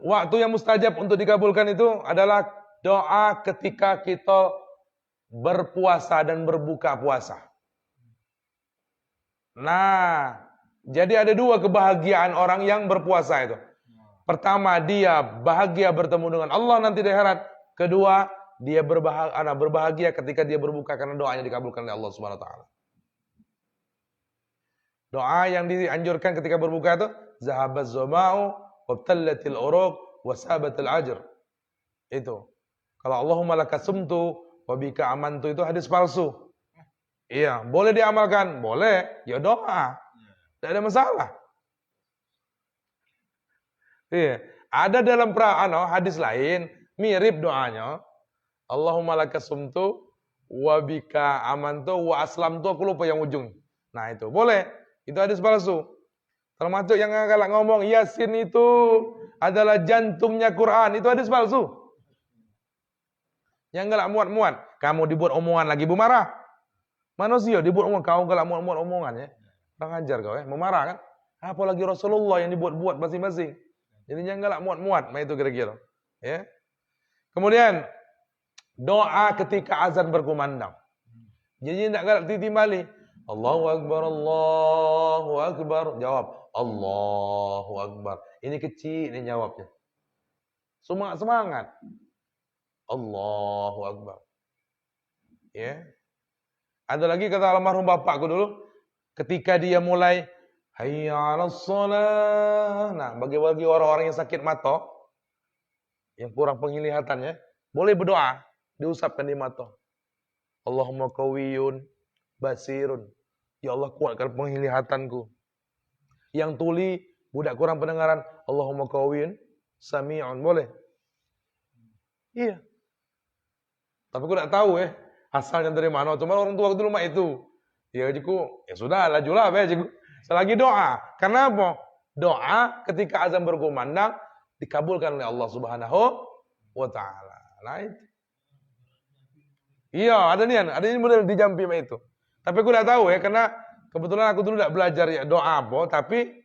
waktu yang mustajab untuk dikabulkan itu adalah doa ketika kita berpuasa dan berbuka puasa. Nah, jadi ada dua kebahagiaan orang yang berpuasa itu. Pertama, dia bahagia bertemu dengan Allah nanti di akhirat. Kedua, dia berbahagia ketika dia berbuka karena doanya dikabulkan oleh Allah Subhanahu wa taala. Doa yang dianjurkan ketika berbuka itu zahabaz zama'u wabtallatil uruq wasabatil ajr. Itu. Kalau Allahumma lakasumtu wa bika amantu itu hadis palsu. Iya, boleh diamalkan, boleh. Ya doa. Tidak ada masalah. Iya, ada dalam hadis lain mirip doanya. Allahumma lakasumtu wa bika amantu wa aslamtu, aku lupa yang ujung. Nah, itu boleh. Itu hadis palsu. Termasuk yang galak ngomong Yasin itu adalah jantungnya Quran, itu hadis palsu. Yang galak muat-muat, kamu dibuat omongan lagi bu marah. Manusia dibuat omongan, kau galak muat-muat omongan ya. Kurang ajar kau memarah kan? Apalagi Rasulullah yang dibuat-buat masing-masing. Jadi jangan galak muat-muat, nah itu kira-kira. Ya. Kemudian doa ketika azan berkumandang. Jadi tidak galak timbali. Allahu akbar, Allahu akbar. Jawab Allahu akbar. Ini kecil ini jawabnya. Semangat. Allahu akbar. Ya. Ada lagi kata almarhum bapakku dulu, ketika dia mulai hayya 'alas shalah. Nah, bagi orang-orang yang sakit mata, yang kurang penglihatannya, boleh berdoa, diusapkan di mata. Allahumma qawiyyun basirun. Ya Allah, kuatkan penglihatanku. Yang tuli, budak kurang pendengaran, Allahumma qawiyyun sami'un. Boleh? Iya. Tapi aku tidak tahu asalnya dari mana. Cuma orang tua aku di rumah itu. Ya jiku, ya sudah lah julah jiku. Selagi doa. Karena apa? Doa ketika azan berkumandang dikabulkan oleh Allah Subhanahu wa taala. Nah itu. Iya, ada ini model di Jambi itu. Tapi aku tidak tahu karena kebetulan aku dulu tidak belajar doa apa, tapi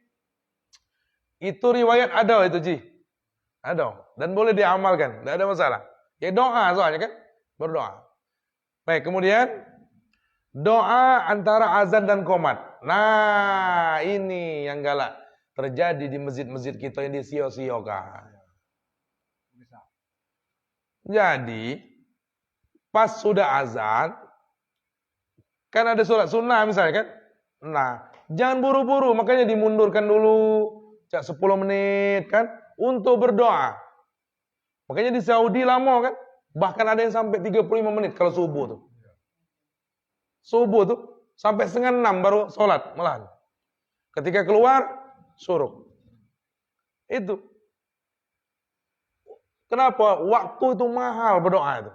itu riwayat ada itu Ci. Ada dan boleh diamalkan, tidak ada masalah. Ya doa soalnya kan, berdoa. Baik, kemudian doa antara azan dan qomat. Nah, ini yang galak terjadi di masjid-masjid kita yang disio-siokan. Jadi, pas sudah azan, kan ada sholat sunnah misalnya kan. Nah, jangan buru-buru, makanya dimundurkan dulu 10 menit kan untuk berdoa. Makanya di Saudi lama kan, bahkan ada yang sampai 35 menit kalau subuh tuh. Subuh tuh sampai 5:30 baru sholat malahan. Ketika keluar suruk. Itu. Kenapa? Waktu itu mahal berdoa itu.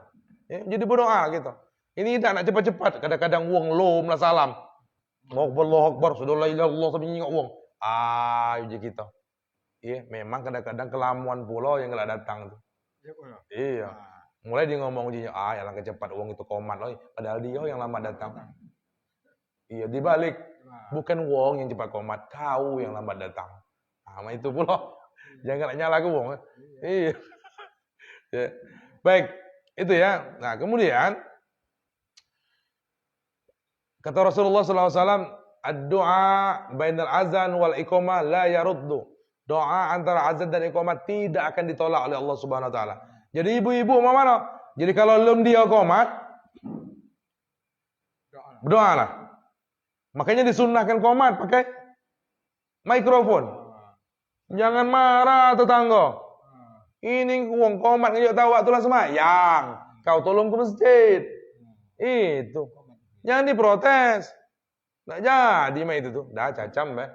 Ya, jadi berdoa gitu. Ini tidak nak cepat-cepat. Kadang-kadang wong lom lah salam. Allahu Akbar, sudah la ilaha illallah sampai nyingok wong. Uji kita. Iya, memang kadang-kadang kelamuan pulau yang enggak datang tuh. Iya. Mulai dia ngomong ujinya, yang kecepat wong itu komat loh. Padahal dia yang lambat datang. Iya, dibalik. Bukan wong yang cepat komat, kau yang lambat datang. Nah, itu pulau. Jangan nyala ke wong. Iya. Ya. Baik, itu ya. Nah, kemudian Kata Rasulullah SAW, ad-du'a bainal azan wal iqamah la yaruddu. Doa antara azan dan iqamah tidak akan ditolak oleh Allah Subhanahu wa taala. Jadi ibu-ibu mau mana? Jadi kalau belum dia qomat, berdoalah. Makanya disunnahkan qomat pakai mikrofon. Jangan marah tetangga. Ini uang qomat ngejak tahu waktu lah sembahyang. Kau tolong ke masjid. Itu. Jangan diprotes. Nggak jadi mah itu tuh. Dah cacam be.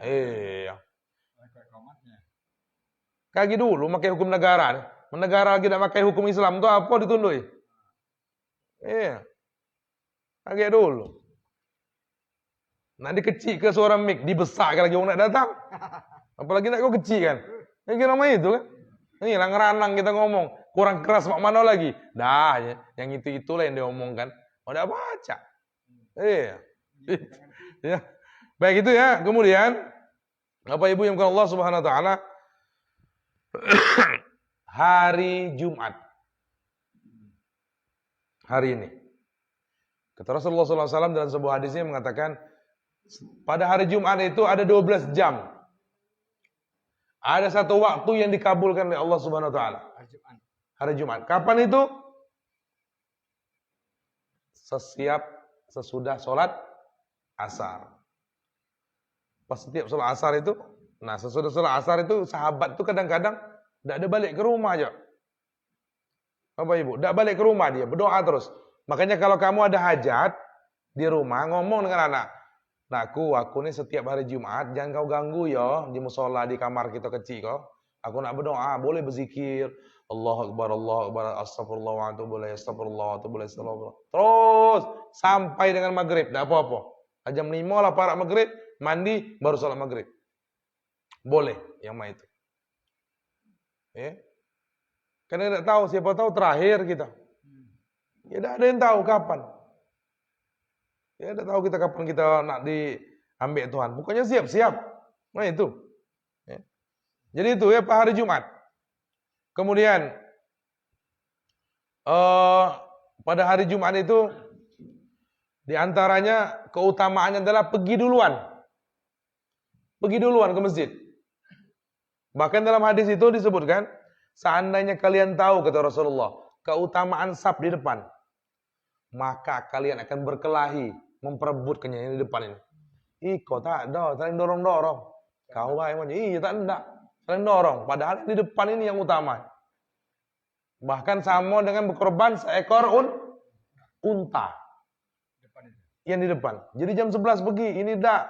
Iya. Kaki dulu pakai hukum negara. Negara lagi tidak pakai hukum Islam tuh apa ditundui? Iya. Kaki dulu. Nanti kecil ke suara mic dibesarkan lagi orang nak datang. Apalagi nak kau kecil kan? Yang kira nama itu kan? Ini lah ngeranang kita ngomong. Kurang keras mak mana lagi? Dah, ya. Yang itu-itulah yang diomongkan. Udah baca. Iya. Ya. Baik itu ya. Kemudian Bapak Ibu yang bukan Allah Subhanahu wa taala, hari Jumat. Hari ini. Kata Rasulullah SAW dalam sebuah hadisnya mengatakan, pada hari Jumat itu ada 12 jam. Ada satu waktu yang dikabulkan oleh Allah Subhanahu wa taala. Hari Jumat. Kapan itu? Sesudah sholat asar. Pas setiap sholat asar itu, nah sesudah sholat asar itu sahabat itu kadang-kadang tidak ada balik ke rumah aja. Bapak Ibu, tidak balik ke rumah dia, berdoa terus. Makanya kalau kamu ada hajat di rumah, ngomong dengan anak. Nakku, aku nih setiap hari Jumat, jangan kau ganggu ya di musola di kamar kita kecil kau. Aku nak berdoa, boleh berzikir. Allahu Akbar, astagfirullah wa atubu ilaih, astagfirullah, atubu ilaih, astagfirullah. Terus sampai dengan maghrib, tidak apa-apa. Jam 5 lah para maghrib, mandi baru sholat maghrib. Boleh yang mah itu. Ya. Karena tidak tahu, siapa tahu terakhir kita. Ya tidak ada yang tahu kapan. Ya tidak tahu kita kapan kita nak diambil Tuhan. Pokoknya siap-siap. Nah itu. Ya. Jadi itu ya Pak, hari Jumat. Kemudian pada hari Jumat itu diantaranya keutamaannya adalah pergi duluan. Pergi duluan ke masjid. Bahkan dalam hadis itu disebutkan, seandainya kalian tahu, kata Rasulullah, keutamaan saf di depan, maka kalian akan berkelahi memperebutkannya yang di depan ini. Kau tak ada, saling dorong-dorong. Kau aja, iya tak ada, saling dorong. Padahal di depan ini yang utama. Bahkan sama dengan berkorban seekor unta. Yang di depan. Jadi jam 11 pergi, ini dak.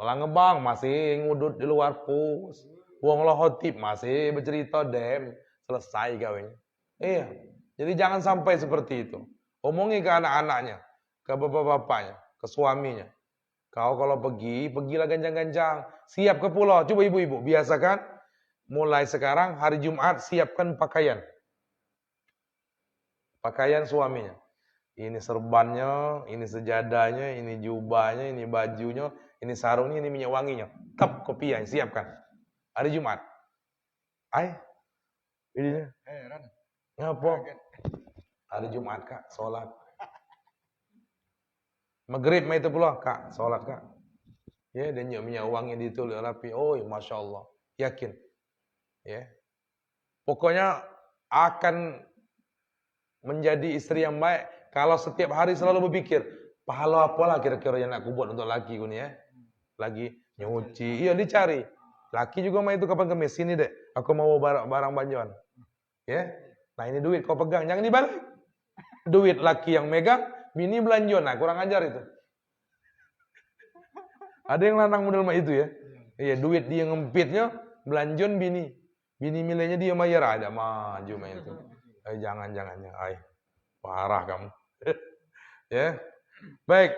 Orang ngebang masih ngudut di luar pus. Wong lohotip masih bercerita dem. Selesai kawinnya. Iya. Jadi jangan sampai seperti itu. Omongi ke anak-anaknya, ke bapak-bapaknya, ke suaminya. Kau kalau pergilah ganjang-ganjang. Siap ke pulau. Coba ibu-ibu, biasakan. Mulai sekarang hari Jumat siapkan pakaian. Pakaian suaminya. Ini serbannya, ini sejadahnya, ini jubahnya, ini bajunya, ini sarungnya, ini minyak wanginya. Tep kopiah, siapkan. Hari Jumat. Ini ngapa? Hari Jumat kak, sholat. Maghrib mah itu pula kak, sholat kak. Ya, dan minyak wangi ditulis rapi. Oh, masya Allah, yakin. Ya, pokoknya akan menjadi istri yang baik kalau setiap hari selalu berpikir, pahala apalah kira-kira yang aku buat untuk laki ini ya. Lagi nyuci, iya dicari. Laki juga mah itu kapan kemis sini dek. Aku mau barang banjuan. Ya. Nah ini duit kau pegang, jangan dibalik. Duit laki yang megang, bini belanjuan. Nah kurang ajar itu. Ada yang lanang model mah itu ya. Iya, duit dia ngempitnya, belanjuan bini. Bini milenya dia bayar ada maju mah itu. Jangan. Parah kamu. Ya. Baik.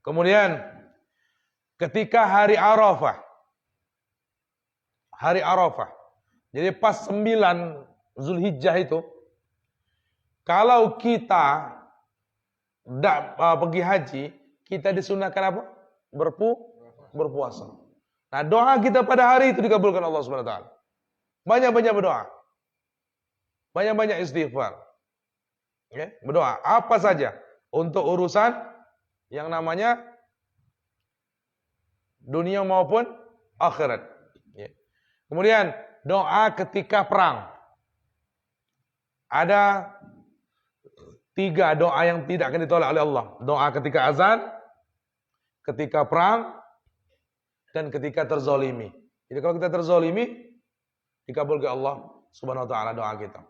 Kemudian ketika hari Arafah. Hari Arafah. Jadi pas 9 Zulhijjah itu, kalau kita pergi haji, kita disunahkan apa? Berpuasa. Nah, doa kita pada hari itu dikabulkan Allah Subhanahu wa taala. Banyak-banyak berdoa. Banyak-banyak istighfar. Ya, berdoa apa saja untuk urusan yang namanya dunia maupun akhirat. Ya. Kemudian doa ketika perang. Ada 3 doa yang tidak akan ditolak oleh Allah. Doa ketika azan, ketika perang, dan ketika terzolimi. Jadi kalau kita terzolimi, dikabulkan Allah Subhanahu Wa Taala doa kita.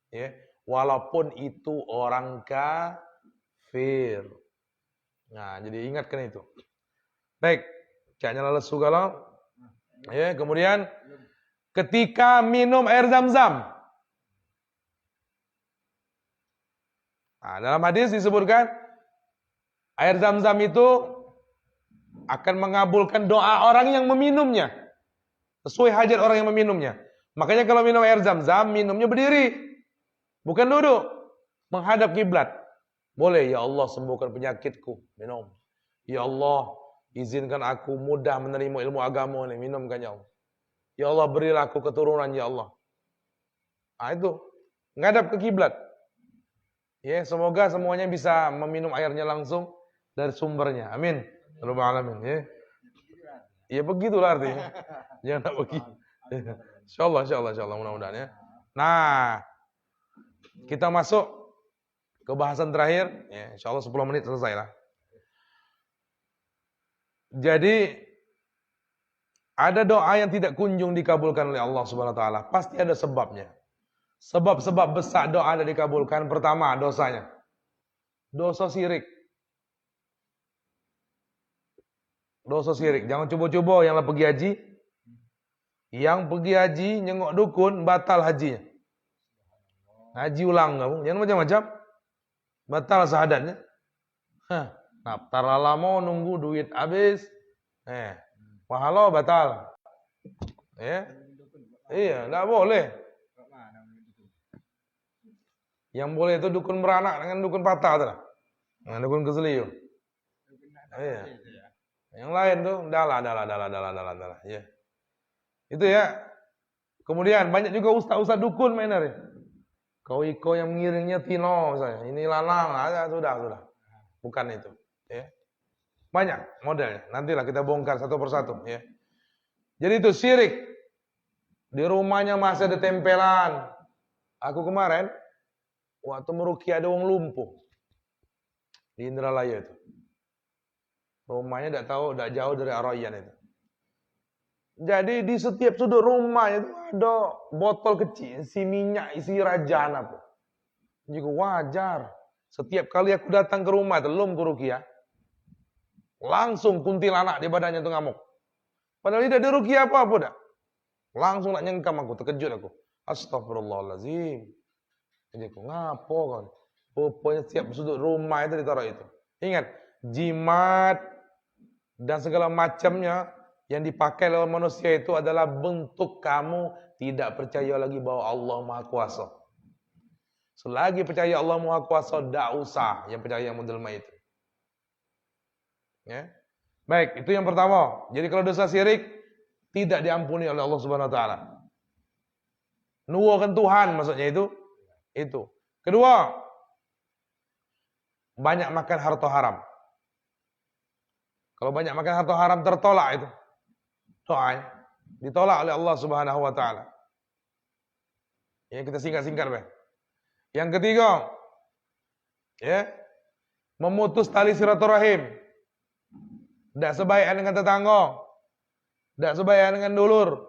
Ya. Walaupun itu orang kafir. Nah, jadi ingatkan itu. Baik, kayaknya lesu kalau. Ya, kemudian ketika minum air zam-zam. Nah, dalam hadis disebutkan air zam-zam itu akan mengabulkan doa orang yang meminumnya. Sesuai hajat orang yang meminumnya. Makanya kalau minum air zam-zam, minumnya berdiri. Bukan duduk. Menghadap kiblat. Boleh, ya Allah sembuhkan penyakitku. Minum. Ya Allah, izinkan aku mudah menerima ilmu agama ini. Minumkan ya Allah. Ya Allah, berilah aku keturunan ya Allah. Nah itu. Menghadap ke kiblat. Ya, semoga semuanya bisa meminum airnya langsung dari sumbernya. Amin. Rabbal alamin, ya. Ya begitulah artinya. Jangan tak pergi. Insyaallah mudah-mudahan ya. Nah, kita masuk ke bahasan terakhir, ya, insyaallah 10 menit selesai lah. Jadi ada doa yang tidak kunjung dikabulkan oleh Allah Subhanahu wa taala, pasti ada sebabnya. Sebab-sebab besar doa tidak dikabulkan, pertama dosanya. Dosa syirik. Dosa syirik. Jangan coba-coba yang pergi haji. Yang pergi haji nyengok dukun batal hajinya. Haji ulang kamu, jangan macam-macam. Batal syahadatnya. Naftar lama nunggu duit habis. Pahala batal. Iya, enggak boleh. Yang boleh itu dukun beranak dengan dukun patah tuh. Dengan dukun keseliu. Iya. Yang lain tuh dalah. Ya. Itu ya. Kemudian banyak juga ustaz-ustaz dukun mainnya. Kau iko yang mengiringnya Tino misalnya. Ini lanang, sudah. Bukan itu, ya. Banyak modelnya. Nantilah kita bongkar satu persatu, ya. Jadi itu syirik. Di rumahnya masih ada tempelan. Aku kemarin waktu meruqyah ada wong lumpuh di Indralaya itu. Rumahnya tidak jauh dari Ar-Rayyan itu. Jadi di setiap sudut rumahnya itu ada botol kecil isi minyak, isi rajana pun. Juga wajar. Setiap kali aku datang ke rumah belum ruqyah, langsung kuntilanak di badannya itu ngamuk. Padahal tidak ada ruqyah apa-apa dah. Langsung nak nyengkam aku, terkejut aku. Astagfirullahalazim. Jadi aku ngapo kan? Pokoknya setiap sudut rumah itu ditaruh itu. Ingat, jimat dan segala macamnya yang dipakai oleh manusia itu adalah bentuk kamu tidak percaya lagi bahwa Allah Maha Kuasa. Selagi percaya Allah Maha Kuasa, tidak usah yang percaya yang model itu. Ya. Baik, itu yang pertama. Jadi kalau dosa syirik tidak diampuni oleh Allah Subhanahu wa taala. Nuwuhkan Tuhan maksudnya itu. Itu. Kedua, banyak makan harta haram. Kalau banyak makan harta haram tertolak itu. Doanya ditolak oleh Allah Subhanahu wa taala. Ya, kita singkat-singkat, Bang. Yang ketiga, ya, memutus tali silaturahim. Tidak sebaikan dengan tetangga. Tidak sebaikan dengan dulur.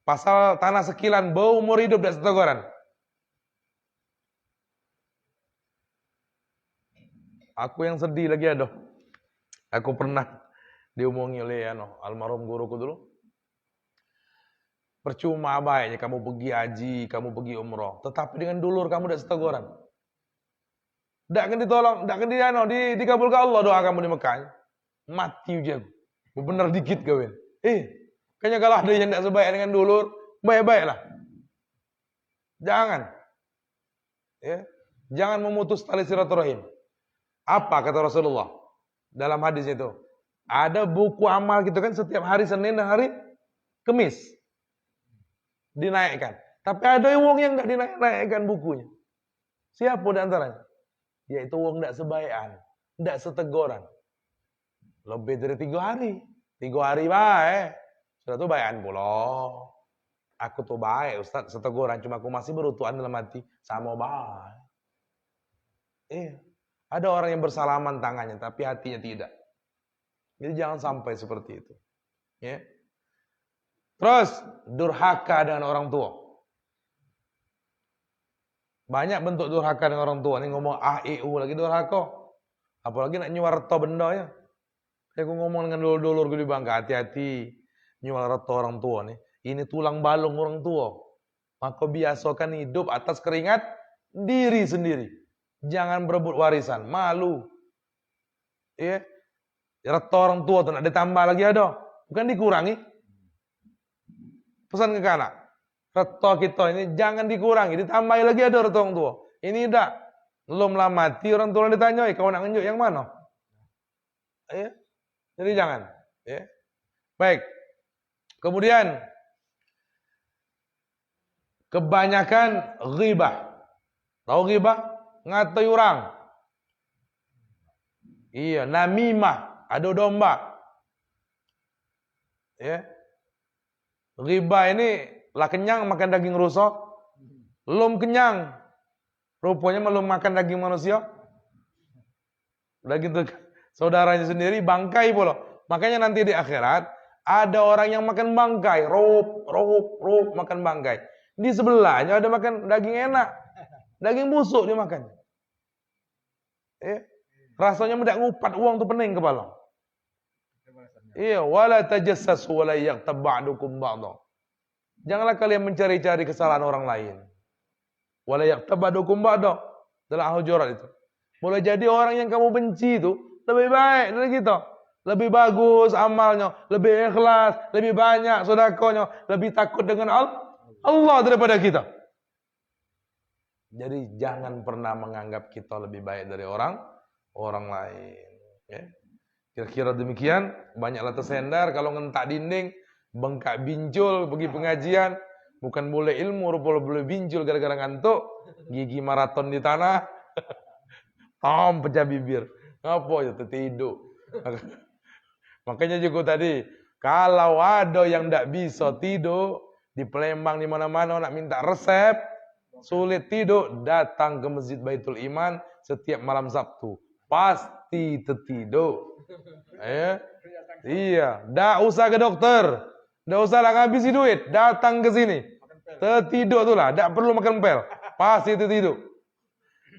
Pasal tanah sekilan, bau umur hidup tidak seteguran. Aku yang sedih lagi aduh. Aku pernah diomongi oleh almarhum guruku dulu. Percuma baiknya kamu pergi haji, kamu pergi umroh, tetapi dengan dulur kamu tidak seteguran. Tidak akan ditolong, tidak akan dikabulkan Allah doa kamu di Mekah. Mati ujian. Benar dikit kawin. Kayaknya kalau ada yang tidak sebaik dengan dulur, baik-baiklah. Jangan. Ya. Jangan memutus tali silaturahim. Apa kata Rasulullah dalam hadis itu? Ada buku amal gitu kan setiap hari Senin dan hari Kamis dinaikkan. Tapi ada wong yang enggak dinaikkan bukunya. Siapa di antaranya? Dia itu wong ndak sebaikan, ndak seteguran. Lebih dari 3 hari. 3 hari baik. Sudah tuh baikan pula. Aku tuh baik Ustaz, seteguran. Cuma aku masih berutuhan dalam hati. Sama baik. Iya. Ada orang yang bersalaman tangannya, tapi hatinya tidak. Jadi jangan sampai seperti itu. Ya. Terus, durhaka dengan orang tua. Banyak bentuk durhaka dengan orang tua. Ini ngomong A-I-U lagi durhaka. Apalagi nak nyuar reto benda ya. Aku ngomong dengan dulur-dulur gue di Bangka, hati-hati nyuar reto orang tua nih. Ini tulang balung orang tua. Maka biasakan hidup atas keringat diri sendiri. Jangan berebut warisan, malu. Ya. Reto orang tua tuh nak ditambah lagi ada. Bukan dikurangi. Pesan ke anak. Reto kita ini jangan dikurangi, ditambahi lagi ada reto orang tua. Ini dah belum lah mati orang tua ditanya, kau nak nunjuk yang mana? Ya. Jadi jangan. Ya. Baik. Kemudian kebanyakan ghibah. Tahu ghibah? Ngatai orang. Iya, namimah, adu domba. Ya. Ghibah ini lah kenyang makan daging rusa, belum kenyang. Rupanya belum makan daging manusia. Daging saudaranya sendiri bangkai pula. Makanya nanti di akhirat ada orang yang makan bangkai, rup makan bangkai. Di sebelahnya ada makan daging enak. Daging busuk dia makan. Rasanya mendak ngupat uang tuh pening kepala. Iya, wala tajassasu wala yaghtab ba'dukum ba'dha. Janganlah kalian mencari-cari kesalahan orang lain. Wala yaghtab ba'dukum ba'dha. Dalam Al-Hujurat itu. Boleh jadi orang yang kamu benci itu lebih baik dari kita. Lebih bagus amalnya, lebih ikhlas, lebih banyak sedekahnya, lebih takut dengan Allah daripada kita. Jadi jangan pernah menganggap kita lebih baik dari orang lain. Ya. Kira-kira demikian. Banyaklah tersendar kalau ngentak dinding, bengkak bincul pergi pengajian, bukan boleh ilmu, rupanya boleh bincul gara-gara ngantuk, gigi maraton di tanah, pecah bibir. Apa itu tidur. Makanya juga tadi, kalau ada yang tidak bisa tidur di Palembang di mana-mana nak minta resep, sulit tidur, datang ke Masjid Baitul Iman setiap malam Sabtu. Pasti tertidur. Iya, ndak usah ke dokter. Ndak usah lah ngabisi duit, datang ke sini. Tertidur tu lah, ndak perlu makan pel. Pasti tertidur.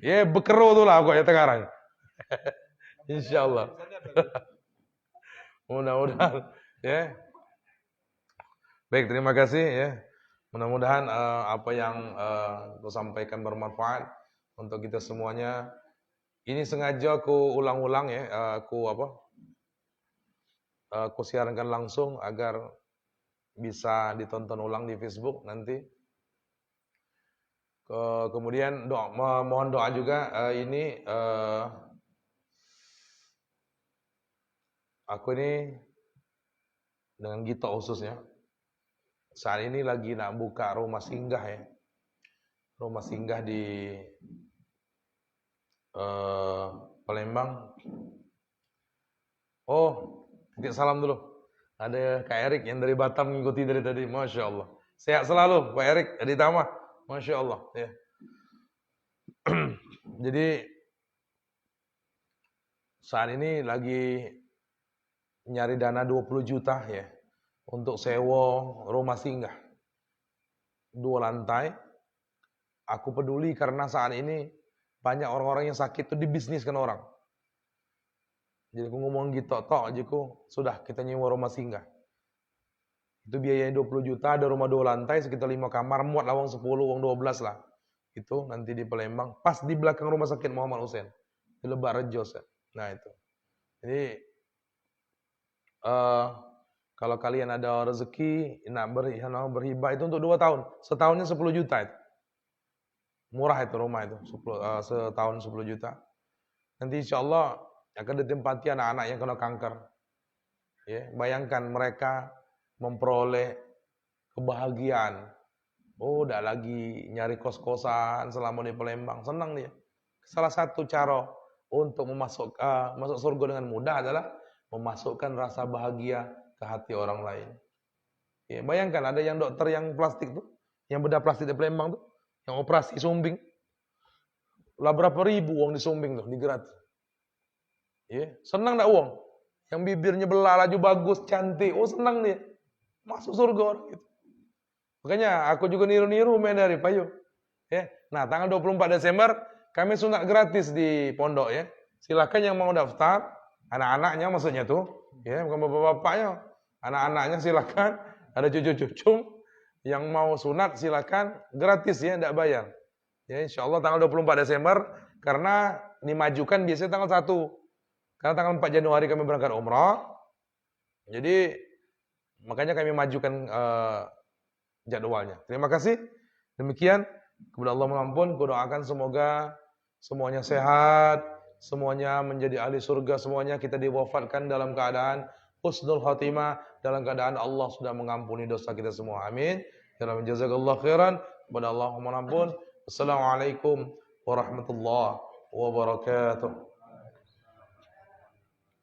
Ya, bekeru tu lah kok ya sekarang. Insyaallah. Mudah-mudahan ya. Baik, terima kasih ya. Mudah-mudahan apa yang aku sampaikan bermanfaat untuk kita semuanya. Ini sengaja aku ulang-ulang ya, aku siarkan langsung agar bisa ditonton ulang di Facebook nanti. Kemudian mohon doa juga ini aku ini dengan Gito khususnya saat ini lagi nak buka rumah singgah ya, rumah singgah di Palembang. Oh, salam dulu. Ada Kak Erik yang dari Batam mengikuti dari tadi, masya Allah. Sehat selalu, Pak Erik di Tama, masya Allah. Ya. Jadi saat ini lagi nyari dana 20 juta ya untuk sewa rumah singgah 2 lantai. Aku peduli karena saat ini banyak orang-orang yang sakit itu dibisniskan orang. Jadi aku ngomong gitu tok jiku sudah kita nyewa rumah singgah. Itu biayanya 20 juta, ada rumah 2 lantai sekitar 5 kamar, muat lah uang 10, uang 12 lah. Itu nanti di Palembang, pas di belakang rumah sakit Muhammad Hussein. Di Lebak Rejo. Nah itu. Jadi kalau kalian ada rezeki nak berhibah itu untuk 2 tahun. Setahunnya 10 juta itu. Murah itu rumah itu, setahun 10 juta. Nanti insya Allah akan ditempati anak-anak yang kena kanker. Ya, bayangkan mereka memperoleh kebahagiaan. Oh, tidak lagi nyari kos-kosan selama di Palembang. Senang dia. salah satu cara untuk masuk surga dengan mudah adalah memasukkan rasa bahagia ke hati orang lain. Ya, bayangkan ada yang dokter yang plastik tuh, yang bedah plastik di Palembang tuh, yang operasi sumbing. Lah berapa ribu uang di sumbing tuh, di gratis. Ya, senang enggak uang? Yang bibirnya belah, laju bagus, cantik. Oh, senang dia. Masuk surga orang gitu. Makanya aku juga niru-niru main dari Payu. Ya. Nah, tanggal 24 Desember kami sunat gratis di pondok ya. Silakan yang mau daftar, anak-anaknya maksudnya tuh, ya, bukan bapak-bapaknya. Anak-anaknya silakan, ada cucu-cucu yang mau sunat silakan gratis ya, enggak bayar. Ya, insyaallah tanggal 24 Desember karena dimajukan biasanya tanggal 1. Karena tanggal 4 Januari kami berangkat umrah. Jadi makanya kami majukan jadwalnya. Terima kasih. Demikian, kepada Allah mengampun, kudoakan semoga semuanya sehat, semuanya menjadi ahli surga, semuanya kita diwafatkan dalam keadaan husnul khatimah, dalam keadaan Allah sudah mengampuni dosa kita semua. Amin. Ya jazakallahu khairan. Kepada Allah mengampun. Assalamualaikum warahmatullahi wabarakatuh.